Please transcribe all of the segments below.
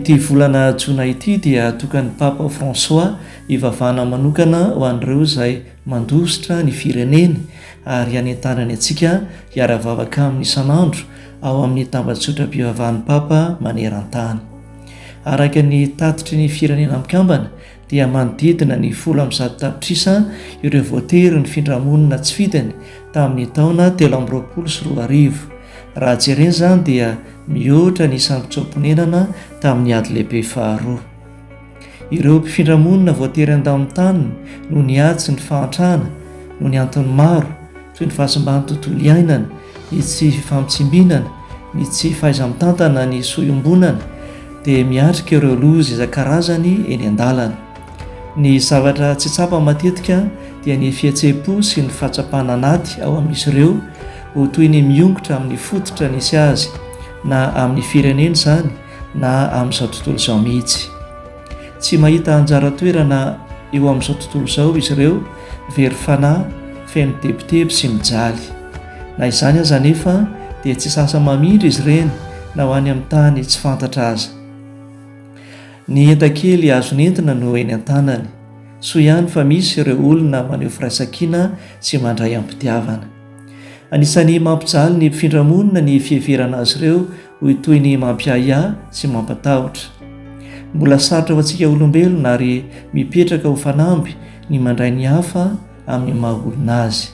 ity volana jona ity dia tokan'ny papa François ivavahana manokana ho an'ireo izay mandositra ny fireneny ary hanentanany antsika hiara-vavaka amin'ny isan'andro ao amin'ny tambajotra-pivavahan'ny papa maneran-tany. Araka ny tatitry ny firenena mikambana dia manodidina ny 10 tapitrisa ireo voatery ny findramonina tsy fidiny tamin'ny taona 2024. Raha jerena izany dia mihoatra ny isan'ny mpitsom-ponenana tamin'ny ady lehibe faharoa. Ireo mpifindra-monina voatery an-damin'ny tany no niatsy ny fahantrana no ny antony maro toy ny fahasamban'ny tontolo iainana, ny tsy fampitsimbinana, ny tsy fahaiza-mitantana, ny sohiombonana dia miatrika ireo loza isan-karazany eny an-dalana. Ny zavatra tsy tsapa matetika dia ny fihetsepo sy ny fahatsapana anaty ao amin'izy ireo ho toy ny miongotra amin'ny fototra nisy azy na amin'ny firenena izany na amin'izao tontolo izao mihitsy. Tsy mahita anjara toerana eo amin'izao tontolo izao izy ireo, very fanahy, feno tebotebo sy mijaly. Na izany aza nefa dia tsy sasa mamindra izy ireny na ho any amin'ny tany tsy fantatra aza. Ny entan-kely azo nentina no eny an-tanany. Soa ihany fa misy ireo olona maneho firaisan-kina sy mandray am-pitiavana. Anisan'ny mampijaly ny mpifindra-monina ny fiheverana azy ireo ho toy ny mampiahiahy sy mampatahotra. Mbola sarotra ho antsika olombelona ary mipetraka ho fanamby ny mandray ny hafa amin'ny maha-olona azy.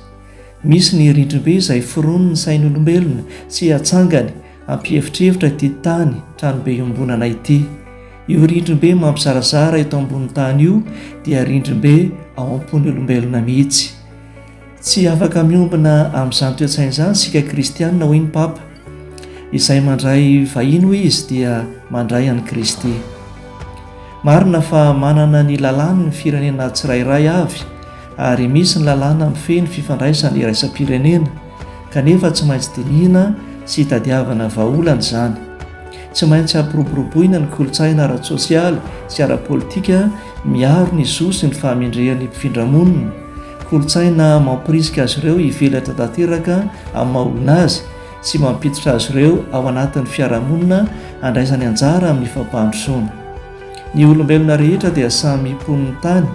Misy ny rindrim-be izay foronony ny sain'olombelona sy hatsangany hampievitrevitra ity tany tranobe iombonana ity. Io rindrim-be mampizarazara eto ambony tany io dia rindrim-be ao am-pony olombelona mihitsy. Tsy afaka miombina amin'izany toe-tsaina izany sika kristianina hoy ny papa. Izay mandray vahiny hoy izy dia mandray an'i Kristy. Marina fa manana ny lalàna ny firenena tsirairay avy ary misy ny lalàna mifeny fifandraisana iraisam-pirenena kanefa tsy maintsy dinihana sy hitadiavana vahaolana izany. Tsy maintsy hampiroboroboina ny kolotsaina ara-tsosialy sy ara-politika miaro ny zo sy ny fahamendrehan'ny mpifindra-monina. Kolotsaina mampirisika azy ireo hivelatra tanteraka amin'ny maha-olona azy sy mampiditra azy ireo ao anatin'ny fiarahamonina andraisany anjara amin'ny fampandrosoana. Ny olombelona rehetra dia samy mponiny tany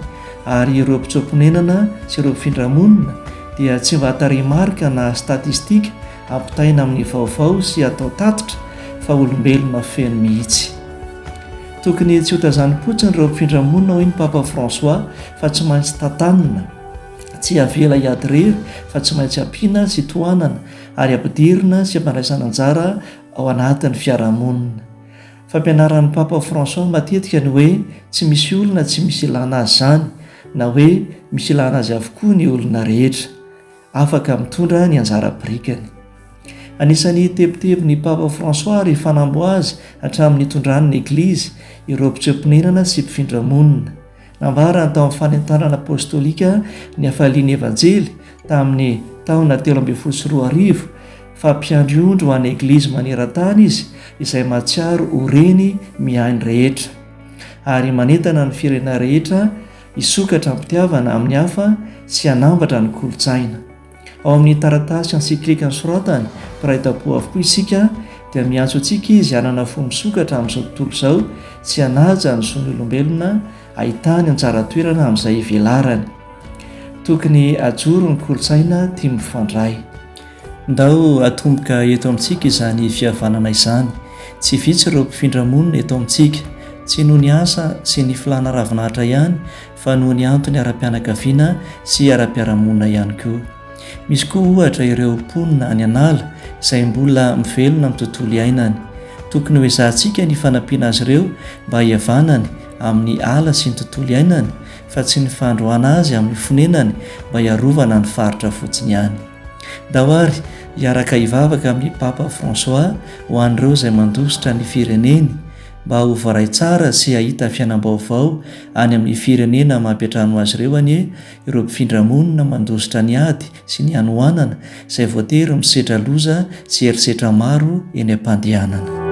ary ireo mpitsom-ponenana sy ireo mpifindra-monina dia tsy mba hatarimarika na statistika ampitaina amin'ny vaovao sy atao tatitra fa olombelona feno mihitsy. Tokony tsy ho tazanimpotsiny ireo mpifindra-monina hoy ny papa François fa tsy maintsy tantanina, tsy avela hiady rery fa tsy maintsy ampiana sy tohanana ary ampidirina sy ampandraisana anjara ao anatin'ny fiarahamonina. Fampianaran'ny papa François matetika ny hoe tsy misy olona tsy misy ilana azy izany na hoe misy ilana azy avokoa ny olona rehetra afaka mitondra ny anjara birikany. Anisan'ny tebotebo ny papa François ary fanambo azy hatramin'ny itondrany ny eglizy ireo mpitsom-ponenana sy mpifindra-monina. Nambarany tao amin'ny fanentanana apôstôlika ny hafalian'ny evanjely tamin'ny taona 13 fa mpiandriondro ho an'ny eglizy maneran-tany izy izay mahatsiaro ho reny mihainy rehetra ary manentana ny firenena rehetra hisokatra ampitiavana amin'ny hafa sy hanambatra ny kolotsaina. Ao amin'ny taratasy ensiklika nosoratany mpiray tam-po avokoa isika dia miantso antsika izy hanana fo misokatra amin'izao tontolo izao sy hanaja ny zon'ny olombelona ahitany anjara toerana amin'izay ivelarany. Tokony ajoro ny kolotsaina tia mifandray. Ndao atomboka eto amintsika izany fihavanana izany. Tsy vitsy ireo mpifindra-monina eto amintsika, tsy noho ny asa sy ny filana ravinahitra ihany fa noho ny antony ara-pianakaviana sy ara-piarahamonina ihany koa. Misy koa ohatra ireo mponina any an'ala izay mbola mivelona amin'ny tontolo iainany. Tokony ho ezahantsika ny fanampiana azy ireo mba hihavanany amin'ny ala sy ny tontolo iainany fa tsy ny fandroana azy amin'ny fonenany mba hiarovana ny faritra fotsiny ihany. Dahoary hiaraka hivavaka amin'ny papa François ho an'ireo izay mandositra ny fireneny mba ho voaray tsara sy hahita fiainam-baovao any amin'ny firenena mampiatrano azy ireo anie ireo mpifindra-monina mandositra ny ady sy ny hanohanana izay voatery misedra loza sy herisetra maro eny am-pandehanana.